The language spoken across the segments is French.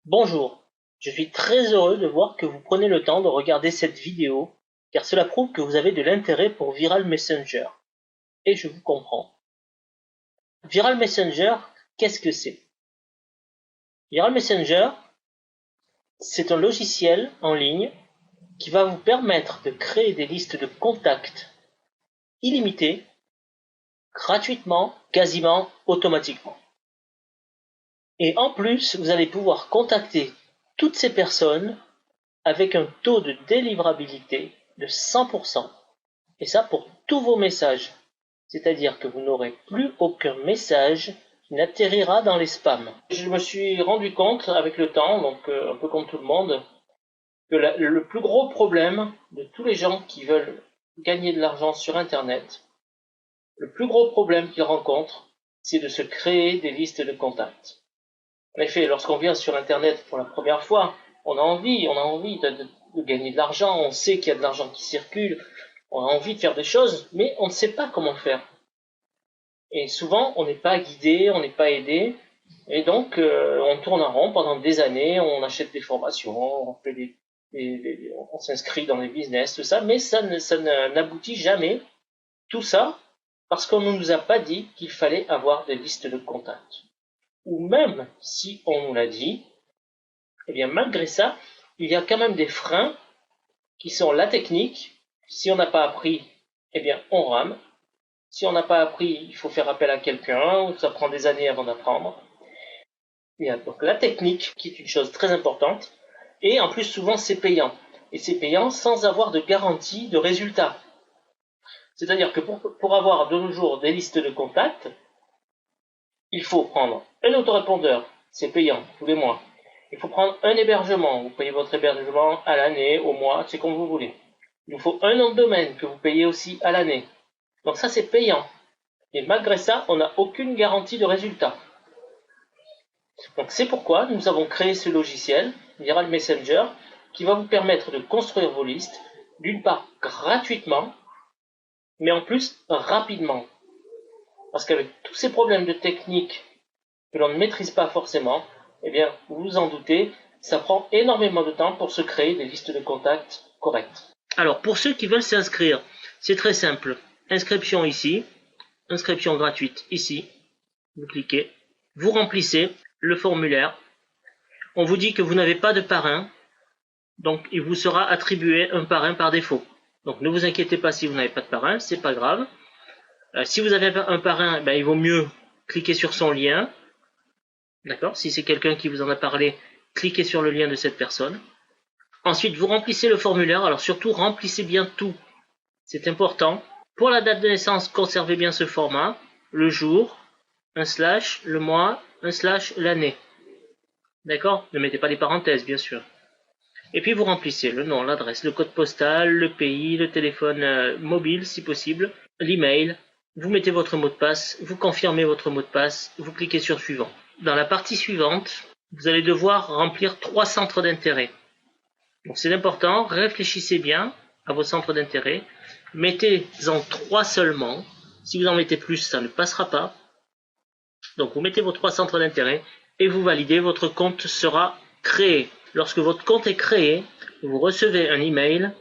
Bonjour, je suis très heureux de voir que vous prenez le temps de regarder cette vidéo, car cela prouve que vous avez de l'intérêt pour Viral Messenger. Et je vous comprends. Viral Messenger, qu'est-ce que c'est? Viral Messenger, c'est un logiciel en ligne qui va vous permettre de créer des listes de contacts illimitées, gratuitement, quasiment automatiquement. Et en plus, vous allez pouvoir contacter toutes ces personnes avec un taux de délivrabilité de 100%. Et ça pour tous vos messages. C'est-à-dire que vous n'aurez plus aucun message qui n'atterrira dans les spams. Je me suis rendu compte avec le temps, donc un peu comme tout le monde, que le plus gros problème de tous les gens qui veulent gagner de l'argent sur Internet, le plus gros problème qu'ils rencontrent, c'est de se créer des listes de contacts. En effet, lorsqu'on vient sur Internet pour la première fois, on a envie de gagner de l'argent, on sait qu'il y a de l'argent qui circule, on a envie de faire des choses, mais on ne sait pas comment faire. Et souvent, on n'est pas guidé, on n'est pas aidé, et donc on tourne en rond pendant des années, on achète des formations, on fait on s'inscrit dans des business, tout ça, mais ça n'aboutit jamais. Tout ça parce qu'on ne nous a pas dit qu'il fallait avoir des listes de contacts. Ou même si on nous l'a dit, eh bien malgré ça, il y a quand même des freins qui sont la technique. Si on n'a pas appris, eh bien on rame. Si on n'a pas appris, il faut faire appel à quelqu'un, ça prend des années avant d'apprendre. Il y a donc la technique qui est une chose très importante, et en plus souvent c'est payant. Et c'est payant sans avoir de garantie de résultat. C'est-à-dire que pour avoir de nos jours des listes de contacts, il faut prendre un autorépondeur, c'est payant tous les mois. Il faut prendre un hébergement, vous payez votre hébergement à l'année, au mois, c'est comme vous voulez. Il vous faut un nom de domaine que vous payez aussi à l'année. Donc ça c'est payant. Et malgré ça, on n'a aucune garantie de résultat. Donc c'est pourquoi nous avons créé ce logiciel, Viral Messenger, qui va vous permettre de construire vos listes, d'une part gratuitement, mais en plus rapidement. Parce qu'avec tous ces problèmes de technique que l'on ne maîtrise pas forcément, eh bien, vous vous en doutez, ça prend énormément de temps pour se créer des listes de contacts correctes. Alors, pour ceux qui veulent s'inscrire, c'est très simple. Inscription ici, inscription gratuite ici. Vous cliquez, vous remplissez le formulaire. On vous dit que vous n'avez pas de parrain, donc il vous sera attribué un parrain par défaut. Donc ne vous inquiétez pas si vous n'avez pas de parrain, c'est pas grave. Si vous avez un parrain, il vaut mieux cliquer sur son lien. D'accord? Si c'est quelqu'un qui vous en a parlé, cliquez sur le lien de cette personne. Ensuite, vous remplissez le formulaire. Alors surtout, remplissez bien tout. C'est important. Pour la date de naissance, conservez bien ce format. Le jour, un slash, le mois, un slash, l'année. D'accord? Ne mettez pas les parenthèses, bien sûr. Et puis vous remplissez le nom, l'adresse, le code postal, le pays, le téléphone mobile si possible, l'email. Vous mettez votre mot de passe, vous confirmez votre mot de passe, vous cliquez sur suivant. Dans la partie suivante, vous allez devoir remplir 3 centres d'intérêt. Donc c'est important, réfléchissez bien à vos centres d'intérêt. Mettez-en 3 seulement. Si vous en mettez plus, ça ne passera pas. Donc vous mettez vos 3 centres d'intérêt et vous validez, votre compte sera créé. Lorsque votre compte est créé, vous recevez un email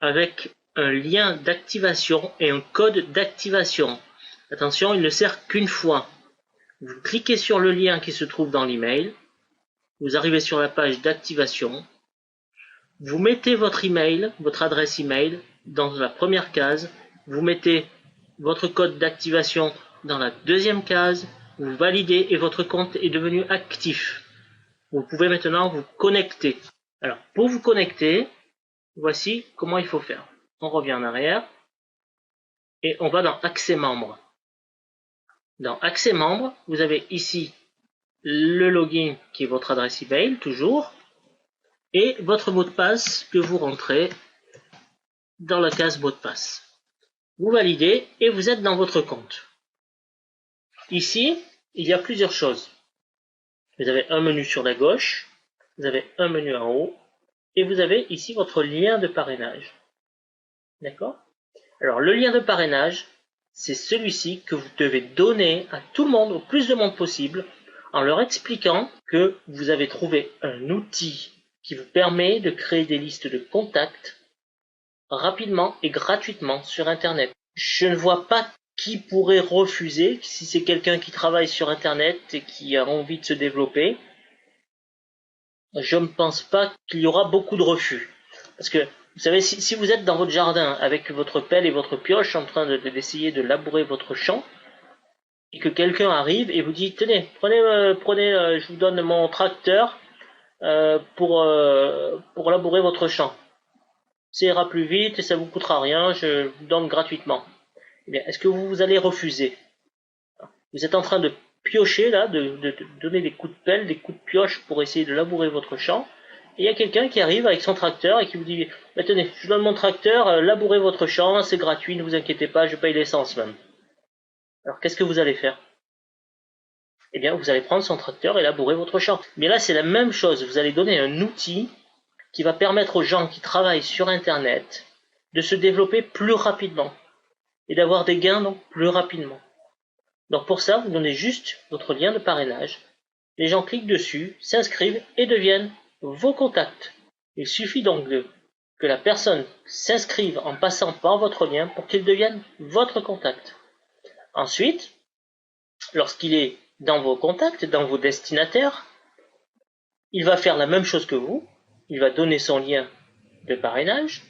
avec un lien d'activation et un code d'activation. Attention, il ne sert qu'une fois. Vous cliquez sur le lien qui se trouve dans l'email, vous arrivez sur la page d'activation, vous mettez votre email, votre adresse email dans la première case, vous mettez votre code d'activation dans la deuxième case, vous validez et votre compte est devenu actif. Vous pouvez maintenant vous connecter. Alors, pour vous connecter, voici comment il faut faire. On revient en arrière et on va dans Accès membres. Dans Accès membres, vous avez ici le login qui est votre adresse email, toujours, et votre mot de passe que vous rentrez dans la case mot de passe. Vous validez et vous êtes dans votre compte. Ici, il y a plusieurs choses. Vous avez un menu sur la gauche, vous avez un menu en haut, et vous avez ici votre lien de parrainage. D'accord? Alors, le lien de parrainage, c'est celui-ci que vous devez donner à tout le monde, au plus de monde possible, en leur expliquant que vous avez trouvé un outil qui vous permet de créer des listes de contacts rapidement et gratuitement sur Internet. Je ne vois pas qui pourrait refuser si c'est quelqu'un qui travaille sur Internet et qui a envie de se développer. Je ne pense pas qu'il y aura beaucoup de refus. Parce que, vous savez, si vous êtes dans votre jardin avec votre pelle et votre pioche en train d'essayer de labourer votre champ, et que quelqu'un arrive et vous dit, tenez, prenez, je vous donne mon tracteur pour labourer votre champ. Ça ira plus vite et ça vous coûtera rien, je vous donne gratuitement. Eh bien, est-ce que vous allez refuser? Vous êtes en train de piocher là, de donner des coups de pelle, des coups de pioche pour essayer de labourer votre champ. Et il y a quelqu'un qui arrive avec son tracteur et qui vous dit, bah, tenez, je vous donne mon tracteur, labourez votre champ, c'est gratuit, ne vous inquiétez pas, je paye l'essence même. Alors qu'est-ce que vous allez faire? Eh bien, vous allez prendre son tracteur et labourer votre champ. Mais là, c'est la même chose. Vous allez donner un outil qui va permettre aux gens qui travaillent sur Internet de se développer plus rapidement et d'avoir des gains donc plus rapidement. Donc pour ça, vous donnez juste votre lien de parrainage. Les gens cliquent dessus, s'inscrivent et deviennent vos contacts. Il suffit donc que la personne s'inscrive en passant par votre lien pour qu'il devienne votre contact. Ensuite, lorsqu'il est dans vos contacts, dans vos destinataires, il va faire la même chose que vous. Il va donner son lien de parrainage.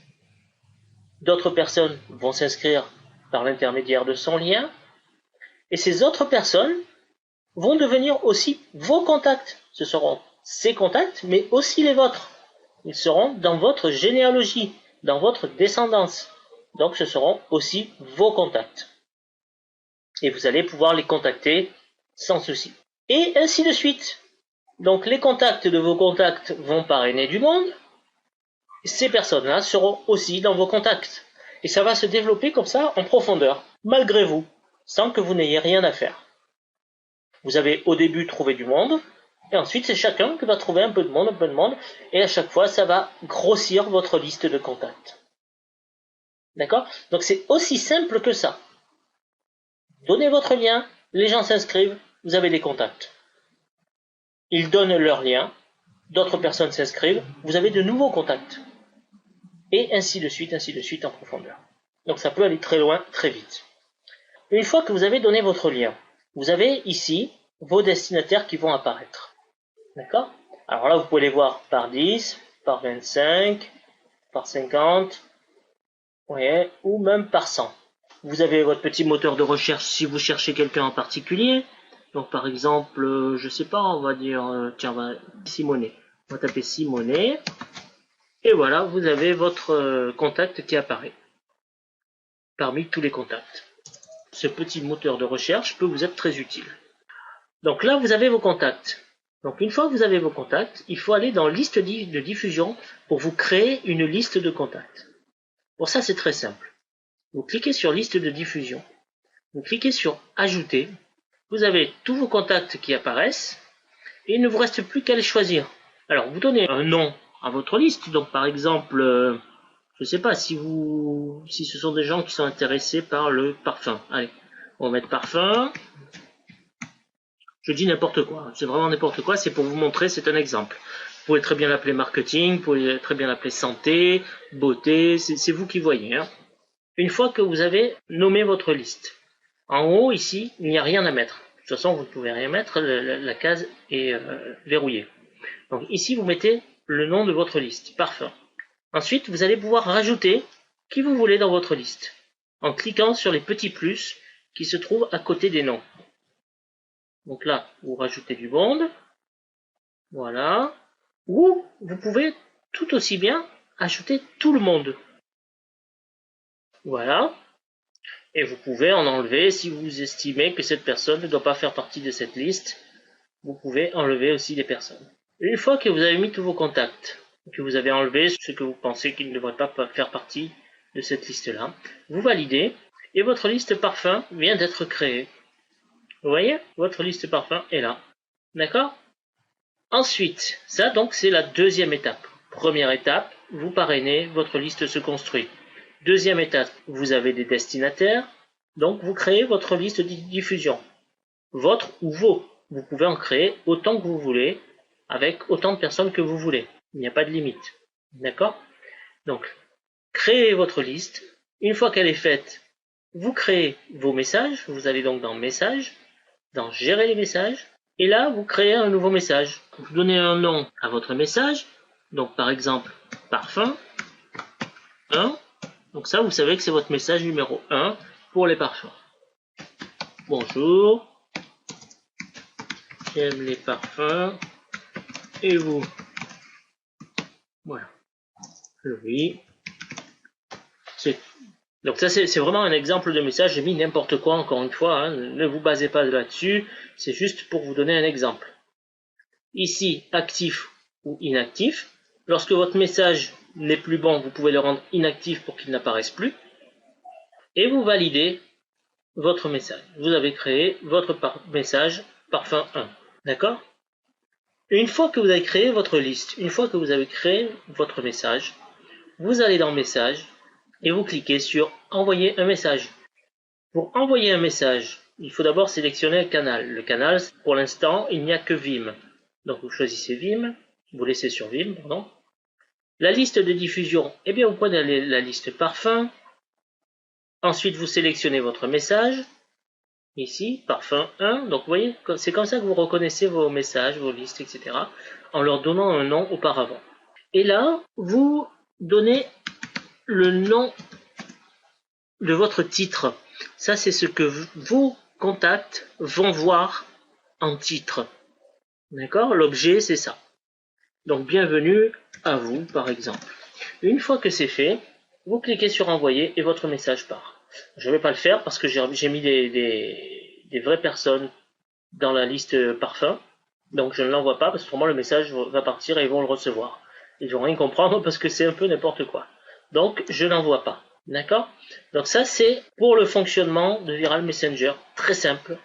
D'autres personnes vont s'inscrire par l'intermédiaire de son lien. Et ces autres personnes vont devenir aussi vos contacts. Ce seront ces contacts, mais aussi les vôtres. Ils seront dans votre généalogie, dans votre descendance. Donc ce seront aussi vos contacts. Et vous allez pouvoir les contacter sans souci. Et ainsi de suite. Donc les contacts de vos contacts vont parrainer du monde. Ces personnes-là seront aussi dans vos contacts. Et ça va se développer comme ça en profondeur, malgré vous, sans que vous n'ayez rien à faire. Vous avez au début trouvé du monde, et ensuite c'est chacun qui va trouver un peu de monde, et à chaque fois ça va grossir votre liste de contacts. D'accord? Donc c'est aussi simple que ça. Donnez votre lien, les gens s'inscrivent, vous avez des contacts. Ils donnent leur lien, d'autres personnes s'inscrivent, vous avez de nouveaux contacts. Et ainsi de suite en profondeur. Donc ça peut aller très loin, très vite. Une fois que vous avez donné votre lien, vous avez ici vos destinataires qui vont apparaître. D'accord? Alors là, vous pouvez les voir par 10, par 25, par 50, ouais, ou même par 100. Vous avez votre petit moteur de recherche si vous cherchez quelqu'un en particulier. Donc par exemple, je sais pas, on va dire, tiens, Simonet. On va taper Simonet. Et voilà, vous avez votre contact qui apparaît parmi tous les contacts. Ce petit moteur de recherche peut vous être très utile. Donc là, vous avez vos contacts. Donc une fois que vous avez vos contacts, il faut aller dans liste de diffusion pour vous créer une liste de contacts. Pour ça, c'est très simple. Vous cliquez sur liste de diffusion. Vous cliquez sur ajouter. Vous avez tous vos contacts qui apparaissent et il ne vous reste plus qu'à les choisir. Alors, vous donnez un nom à votre liste. Donc par exemple, je ne sais pas si ce sont des gens qui sont intéressés par le parfum. Allez, on va mettre parfum. Je dis n'importe quoi, c'est vraiment n'importe quoi, c'est pour vous montrer, c'est un exemple. Vous pouvez très bien l'appeler marketing, vous pouvez très bien l'appeler santé, beauté, c'est vous qui voyez. Hein. Une fois que vous avez nommé votre liste, en haut ici, il n'y a rien à mettre. De toute façon, vous ne pouvez rien mettre, la case est verrouillée. Donc ici, vous mettez le nom de votre liste, parfum. Ensuite, vous allez pouvoir rajouter qui vous voulez dans votre liste, en cliquant sur les petits plus qui se trouvent à côté des noms. Donc là, vous rajoutez du monde. Voilà. Ou vous pouvez tout aussi bien ajouter tout le monde. Voilà. Et vous pouvez en enlever si vous estimez que cette personne ne doit pas faire partie de cette liste. Vous pouvez enlever aussi des personnes. Une fois que vous avez mis tous vos contacts, que vous avez enlevé ce que vous pensez qu'il ne devrait pas faire partie de cette liste-là, vous validez et votre liste parfum vient d'être créée. Vous voyez, votre liste parfum est là. D'accord? Ensuite, ça donc c'est la deuxième étape. Première étape, vous parrainez, votre liste se construit. Deuxième étape, vous avez des destinataires, donc vous créez votre liste de diffusion. Votre ou vos. vous pouvez en créer autant que vous voulez, avec autant de personnes que vous voulez. Il n'y a pas de limite. D'accord? Donc, créez votre liste. Une fois qu'elle est faite, vous créez vos messages. Vous allez donc dans Messages, dans Gérer les messages. Et là, vous créez un nouveau message. Vous donnez un nom à votre message. Donc, par exemple, parfum 1. Donc ça, vous savez que c'est votre message numéro 1 pour les parfums. Bonjour, j'aime les parfums. Et vous? Voilà. Oui. Donc ça, c'est vraiment un exemple de message. J'ai mis n'importe quoi, encore une fois. Hein. Ne vous basez pas là-dessus. C'est juste pour vous donner un exemple. Ici, actif ou inactif. Lorsque votre message n'est plus bon, vous pouvez le rendre inactif pour qu'il n'apparaisse plus. Et vous validez votre message. Vous avez créé votre message parfum 1. D'accord? Une fois que vous avez créé votre liste, une fois que vous avez créé votre message, vous allez dans Messages et vous cliquez sur Envoyer un message. Pour envoyer un message, il faut d'abord sélectionner un canal. Le canal, pour l'instant, il n'y a que Vim. Donc vous choisissez Vim, vous laissez sur Vim, pardon. La liste de diffusion, eh bien vous prenez la liste parfum. Ensuite, vous sélectionnez votre message. Ici, parfum 1. Donc vous voyez, c'est comme ça que vous reconnaissez vos messages, vos listes, etc. en leur donnant un nom auparavant. Et là, vous donnez le nom de votre titre. Ça, c'est ce que vos contacts vont voir en titre. D'accord? L'objet, c'est ça. Donc, bienvenue à vous, par exemple. Une fois que c'est fait, vous cliquez sur Envoyer et votre message part. Je ne vais pas le faire parce que j'ai mis des vraies personnes dans la liste parfum. Donc, je ne l'envoie pas parce que pour moi, le message va partir et ils vont le recevoir. Ils vont rien comprendre parce que c'est un peu n'importe quoi. Donc, je n'envoie pas. D'accord? Donc ça, c'est pour le fonctionnement de Viral Messenger. Très simple.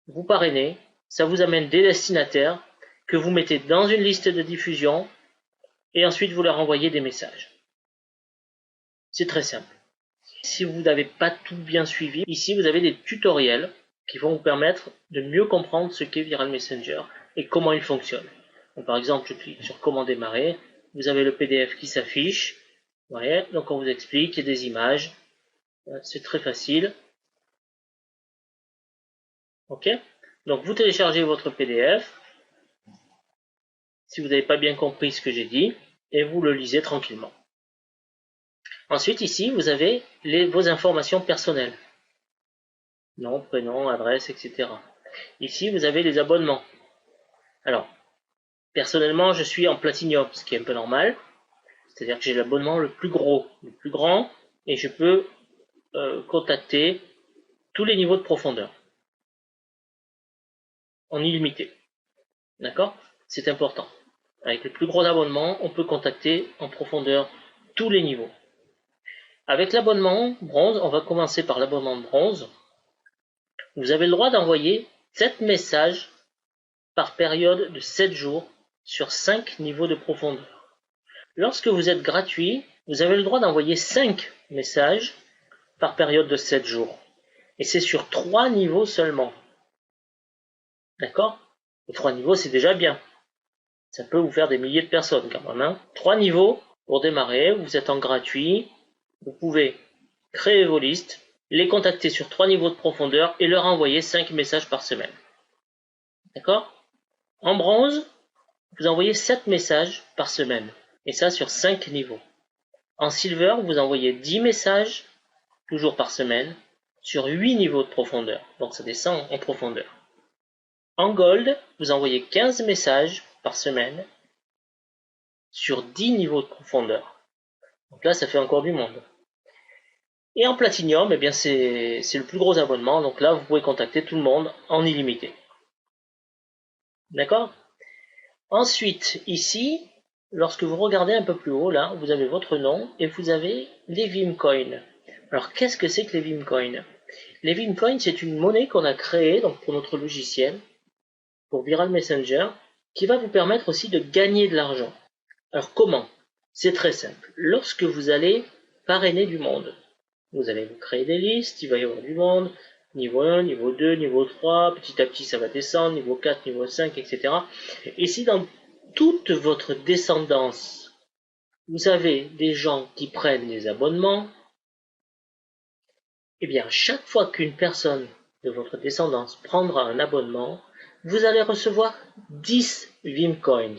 Vous parrainez, ça vous amène des destinataires que vous mettez dans une liste de diffusion et ensuite vous leur envoyez des messages. C'est très simple. Si vous n'avez pas tout bien suivi, ici vous avez des tutoriels qui vont vous permettre de mieux comprendre ce qu'est Viral Messenger et comment il fonctionne. Donc, par exemple, je clique sur Comment démarrer. Vous avez le PDF qui s'affiche. Vous voyez, donc on vous explique, il y a des images. C'est très facile. Ok? Donc vous téléchargez votre PDF, si vous n'avez pas bien compris ce que j'ai dit, et vous le lisez tranquillement. Ensuite, ici, vous avez vos informations personnelles. Nom, prénom, adresse, etc. Ici, vous avez les abonnements. Alors, personnellement, je suis en Platinum, ce qui est un peu normal. C'est-à-dire que j'ai l'abonnement le plus gros, le plus grand, et je peux contacter tous les niveaux de profondeur. En illimité. D'accord? C'est important. Avec le plus gros abonnement, on peut contacter en profondeur tous les niveaux. Avec l'abonnement bronze, on va commencer par l'abonnement bronze. Vous avez le droit d'envoyer 7 messages par période de 7 jours sur 5 niveaux de profondeur. Lorsque vous êtes gratuit, vous avez le droit d'envoyer 5 messages par période de 7 jours. Et c'est sur 3 niveaux seulement. D'accord? Les 3 niveaux, c'est déjà bien. Ça peut vous faire des milliers de personnes quand même. Hein. 3 niveaux pour démarrer, vous êtes en gratuit. Vous pouvez créer vos listes, les contacter sur 3 niveaux de profondeur et leur envoyer 5 messages par semaine. D'accord? En bronze, vous envoyez 7 messages par semaine. Et ça sur 5 niveaux. En silver, vous envoyez 10 messages, toujours par semaine, sur 8 niveaux de profondeur. Donc ça descend en profondeur. En gold, vous envoyez 15 messages par semaine, sur 10 niveaux de profondeur. Donc là, ça fait encore du monde. Et en Platinum, eh bien c'est le plus gros abonnement, donc là vous pouvez contacter tout le monde en illimité. D'accord? Ensuite, ici, lorsque vous regardez un peu plus haut, là, vous avez votre nom et vous avez les Vimcoins. Alors qu'est-ce que c'est que les Vimcoins? Les Vimcoins, c'est une monnaie qu'on a créée donc, pour notre logiciel, pour Viral Messenger, qui va vous permettre aussi de gagner de l'argent. Alors comment? C'est très simple. Lorsque vous allez parrainer du monde, vous allez vous créer des listes, il va y avoir du monde, Niveau 1, niveau 2, niveau 3, petit à petit ça va descendre, niveau 4, niveau 5, etc. Et si dans toute votre descendance, vous avez des gens qui prennent des abonnements, eh bien chaque fois qu'une personne de votre descendance prendra un abonnement, vous allez recevoir 10 Vimcoins.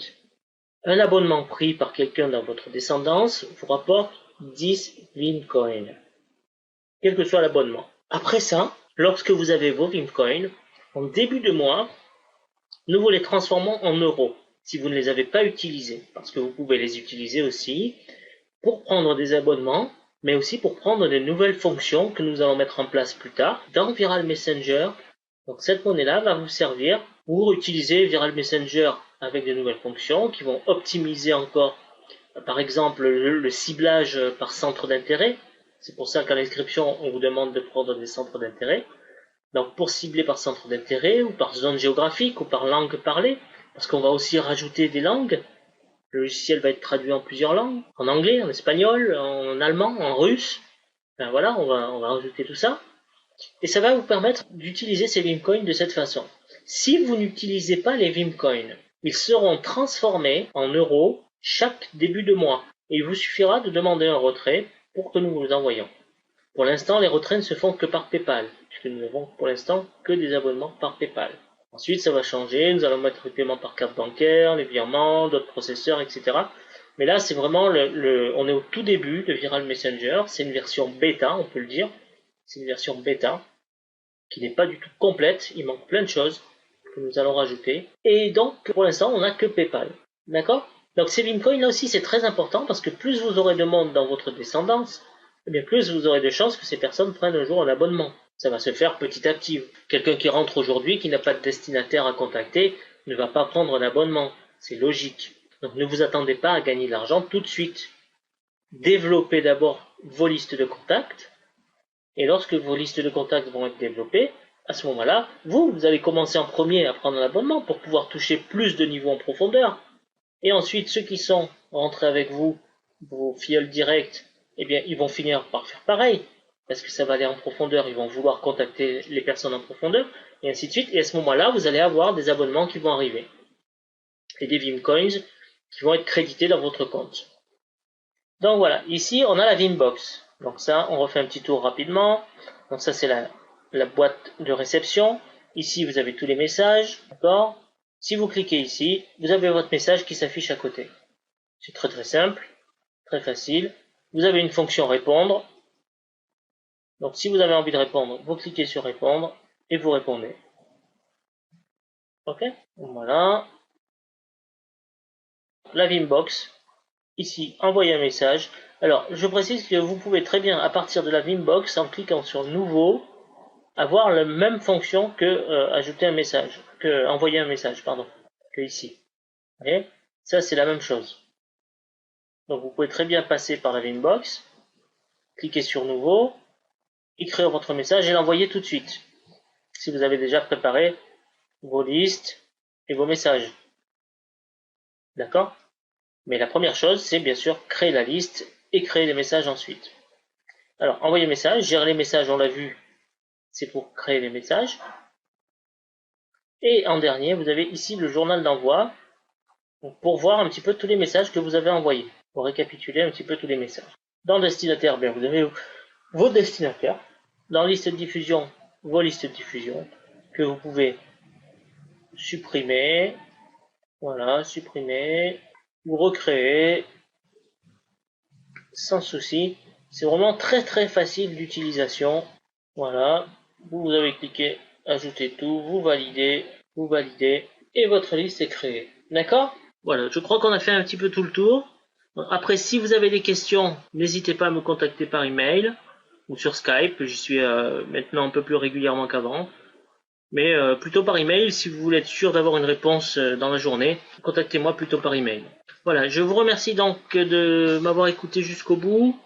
Un abonnement pris par quelqu'un dans votre descendance vous rapporte 10 Vimcoins, quel que soit l'abonnement. Après ça, lorsque vous avez vos Vimcoins, en début de mois, nous vous les transformons en euros, si vous ne les avez pas utilisés, parce que vous pouvez les utiliser aussi pour prendre des abonnements, mais aussi pour prendre de nouvelles fonctions que nous allons mettre en place plus tard dans Viral Messenger. Donc cette monnaie-là va vous servir pour utiliser Viral Messenger avec de nouvelles fonctions qui vont optimiser encore, par exemple, le ciblage par centre d'intérêt. C'est pour ça qu'à l'inscription, on vous demande de prendre des centres d'intérêt. Donc pour cibler par centre d'intérêt, ou par zone géographique, ou par langue parlée, parce qu'on va aussi rajouter des langues. Le logiciel va être traduit en plusieurs langues, en anglais, en espagnol, en allemand, en russe. Ben voilà, on va rajouter tout ça. Et ça va vous permettre d'utiliser ces Vimcoins de cette façon. Si vous n'utilisez pas les Vimcoins, ils seront transformés en euros chaque début de mois. Et il vous suffira de demander un retrait pour que nous vous les envoyions. Pour l'instant, les retraits ne se font que par PayPal, puisque nous n'avons pour l'instant que des abonnements par PayPal. Ensuite, ça va changer, nous allons mettre les paiements par carte bancaire, les virements, d'autres processeurs, etc. Mais là, c'est vraiment on est au tout début de Viral Messenger, c'est une version bêta, on peut le dire. C'est une version bêta, qui n'est pas du tout complète, il manque plein de choses que nous allons rajouter. Et donc, pour l'instant, on n'a que PayPal. D'accord? Donc ces Vimcoins, là aussi, c'est très important, parce que plus vous aurez de monde dans votre descendance, eh bien plus vous aurez de chances que ces personnes prennent un jour un abonnement. Ça va se faire petit à petit. Quelqu'un qui rentre aujourd'hui, qui n'a pas de destinataire à contacter, ne va pas prendre un abonnement. C'est logique. Donc ne vous attendez pas à gagner de l'argent tout de suite. Développez d'abord vos listes de contacts, et lorsque vos listes de contacts vont être développées, à ce moment-là, vous allez commencer en premier à prendre un abonnement pour pouvoir toucher plus de niveaux en profondeur. Et ensuite, ceux qui sont rentrés avec vous, vos filleuls directs, eh bien, ils vont finir par faire pareil, parce que ça va aller en profondeur, ils vont vouloir contacter les personnes en profondeur, et ainsi de suite. Et à ce moment-là, vous allez avoir des abonnements qui vont arriver. Et des Vimcoins qui vont être crédités dans votre compte. Donc voilà, ici, on a la Vimbox. Donc ça, on refait un petit tour rapidement. Donc ça, c'est la boîte de réception. Ici, vous avez tous les messages, d'accord ? Si vous cliquez ici, vous avez votre message qui s'affiche à côté. C'est très très simple, très facile. Vous avez une fonction répondre. Donc si vous avez envie de répondre, vous cliquez sur répondre et vous répondez. Ok ? Voilà. La Vimbox. Ici, envoyer un message. Alors, je précise que vous pouvez très bien, à partir de la Vimbox, en cliquant sur nouveau, avoir la même fonction que ajouter un message, que envoyer un message, pardon, que ici. Vous voyez ? Ça, c'est la même chose. Donc, vous pouvez très bien passer par la Vimbox, cliquer sur nouveau, écrire votre message et l'envoyer tout de suite. Si vous avez déjà préparé vos listes et vos messages. D'accord ? Mais la première chose, c'est bien sûr créer la liste et créer les messages ensuite. Alors, envoyer message, gérer les messages, on l'a vu, c'est pour créer les messages. Et en dernier, vous avez ici le journal d'envoi pour voir un petit peu tous les messages que vous avez envoyés, pour récapituler un petit peu tous les messages. Dans le destinataire, bien, vous avez vos destinataires. Dans liste de diffusion, vos listes de diffusion que vous pouvez supprimer, voilà, supprimer ou recréer sans souci. C'est vraiment très très facile d'utilisation. Voilà, vous avez cliqué ajouter tout, vous validez, et votre liste est créée. D'accord ? Voilà, je crois qu'on a fait un petit peu tout le tour. Après, si vous avez des questions, n'hésitez pas à me contacter par email ou sur Skype. J'y suis maintenant un peu plus régulièrement qu'avant. Mais plutôt par email, si vous voulez être sûr d'avoir une réponse dans la journée, contactez-moi plutôt par email. Voilà, je vous remercie donc de m'avoir écouté jusqu'au bout.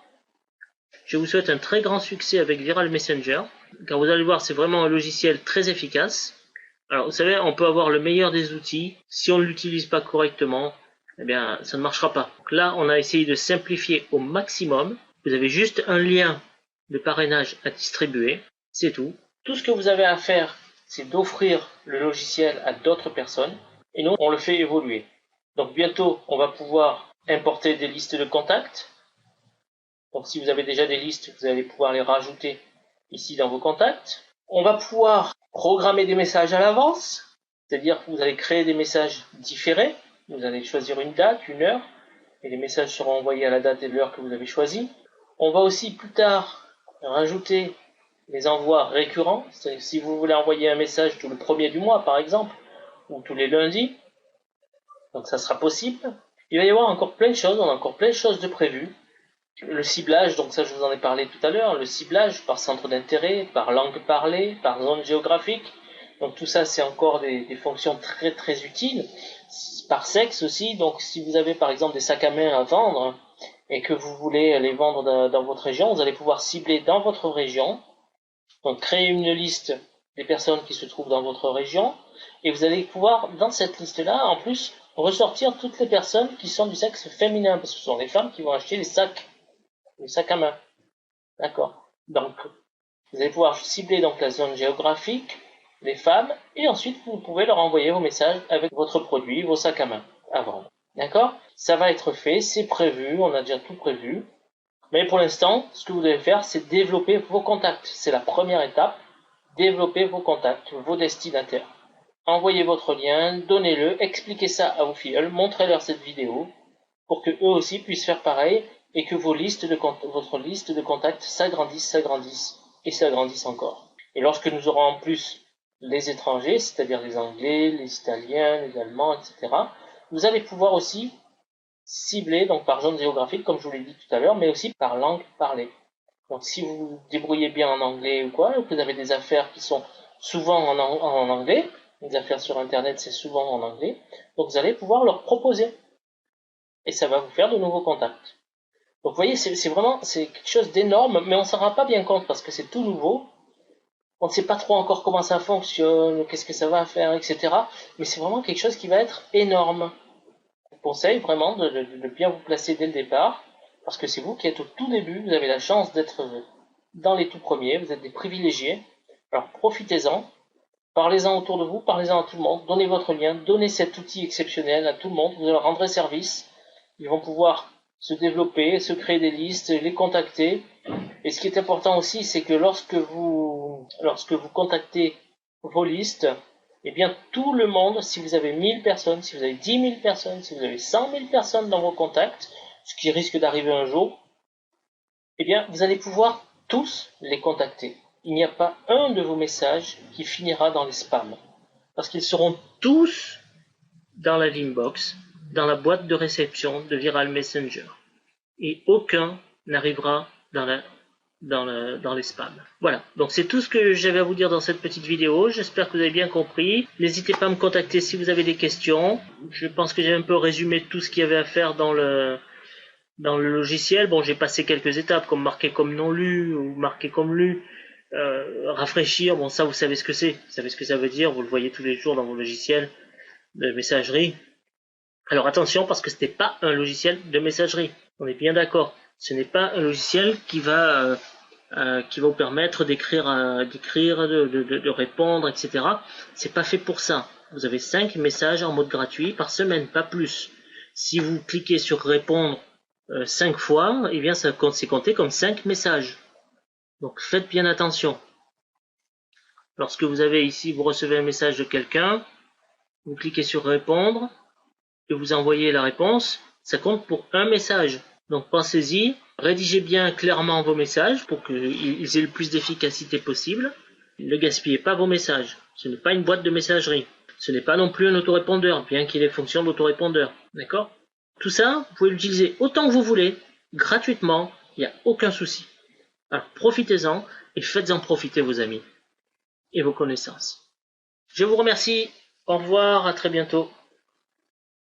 Je vous souhaite un très grand succès avec Viral Messenger, car vous allez voir, c'est vraiment un logiciel très efficace. Alors, vous savez, on peut avoir le meilleur des outils, si on ne l'utilise pas correctement, eh bien, ça ne marchera pas. Donc là, on a essayé de simplifier au maximum. Vous avez juste un lien de parrainage à distribuer, c'est tout. Tout ce que vous avez à faire, c'est d'offrir le logiciel à d'autres personnes et nous, on le fait évoluer. Donc bientôt, on va pouvoir importer des listes de contacts. Donc si vous avez déjà des listes, vous allez pouvoir les rajouter ici dans vos contacts. On va pouvoir programmer des messages à l'avance, c'est-à-dire que vous allez créer des messages différés. Vous allez choisir une date, une heure, et les messages seront envoyés à la date et l'heure que vous avez choisie. On va aussi plus tard rajouter les envois récurrents. Si vous voulez envoyer un message tout le premier du mois, par exemple, ou tous les lundis, donc ça sera possible. Il va y avoir encore plein de choses, on a encore plein de choses de prévues. Le ciblage, donc ça je vous en ai parlé tout à l'heure, le ciblage par centre d'intérêt, par langue parlée, par zone géographique. Donc tout ça c'est encore des fonctions très très utiles. Par sexe aussi, donc si vous avez par exemple des sacs à main à vendre et que vous voulez les vendre dans votre région, vous allez pouvoir cibler dans votre région. Donc créer une liste des personnes qui se trouvent dans votre région et vous allez pouvoir dans cette liste-là en plus ressortir toutes les personnes qui sont du sexe féminin parce que ce sont les femmes qui vont acheter les sacs à main. D'accord. Donc vous allez pouvoir cibler donc la zone géographique, les femmes et ensuite vous pouvez leur envoyer vos messages avec votre produit, vos sacs à main à vendre. D'accord? Ça va être fait, c'est prévu, on a déjà tout prévu. Mais pour l'instant, ce que vous devez faire, c'est développer vos contacts. C'est la première étape. Développez vos contacts, vos destinataires. Envoyez votre lien, donnez-le, expliquez ça à vos filleuls, montrez-leur cette vidéo pour que eux aussi puissent faire pareil et que votre liste de contacts s'agrandisse et s'agrandisse encore. Et lorsque nous aurons en plus les étrangers, c'est-à-dire les Anglais, les Italiens, les Allemands, etc., vous allez pouvoir aussi cibler donc par zone géographique, comme je vous l'ai dit tout à l'heure, mais aussi par langue parlée. Donc si vous vous débrouillez bien en anglais ou quoi, ou que vous avez des affaires qui sont souvent en anglais, les affaires sur internet c'est souvent en anglais, donc vous allez pouvoir leur proposer. Et ça va vous faire de nouveaux contacts. Donc vous voyez, c'est quelque chose d'énorme, mais on s'en rend pas bien compte parce que c'est tout nouveau. On ne sait pas trop encore comment ça fonctionne, qu'est-ce que ça va faire, etc. Mais c'est vraiment quelque chose qui va être énorme. Je vous conseille vraiment de bien vous placer dès le départ, parce que c'est vous qui êtes au tout début, vous avez la chance d'être dans les tout premiers, vous êtes des privilégiés. Alors profitez-en, parlez-en autour de vous, parlez-en à tout le monde, donnez votre lien, donnez cet outil exceptionnel à tout le monde, vous leur rendrez service, ils vont pouvoir se développer, se créer des listes, les contacter. Et ce qui est important aussi, c'est que lorsque vous contactez vos listes, eh bien tout le monde, si vous avez 1000 personnes, si vous avez 10 000 personnes, si vous avez 100 000 personnes dans vos contacts, ce qui risque d'arriver un jour, eh bien vous allez pouvoir tous les contacter. Il n'y a pas un de vos messages qui finira dans les spams, parce qu'ils seront tous dans la inbox, dans la boîte de réception de Viral Messenger. Et aucun n'arrivera dans les spams. Voilà, donc c'est tout ce que j'avais à vous dire dans cette petite vidéo. J'espère que vous avez bien compris. N'hésitez pas à me contacter si vous avez des questions. Je pense que j'ai un peu résumé tout ce qu'il y avait à faire dans le logiciel. Bon, j'ai passé quelques étapes comme marquer comme non lu ou marquer comme lu. Rafraîchir, bon ça vous savez ce que c'est. Vous savez ce que ça veut dire. Vous le voyez tous les jours dans vos logiciels de messagerie. Alors attention parce que ce n'est pas un logiciel de messagerie. On est bien d'accord. Ce n'est pas un logiciel qui va vous permettre d'écrire, de répondre, etc. C'est pas fait pour ça. Vous avez 5 messages en mode gratuit par semaine, pas plus. Si vous cliquez sur répondre 5 fois, eh bien c'est compté comme 5 messages. Donc faites bien attention. Lorsque vous recevez un message de quelqu'un, vous cliquez sur répondre et vous envoyez la réponse, ça compte pour un message. Donc pensez-y, rédigez bien clairement vos messages pour qu'ils aient le plus d'efficacité possible. Ne gaspillez pas vos messages. Ce n'est pas une boîte de messagerie. Ce n'est pas non plus un autorépondeur, bien qu'il ait fonction d'autorépondeur. D'accord? Tout ça, vous pouvez l'utiliser autant que vous voulez, gratuitement, il n'y a aucun souci. Alors profitez-en et faites-en profiter vos amis et vos connaissances. Je vous remercie. Au revoir, à très bientôt.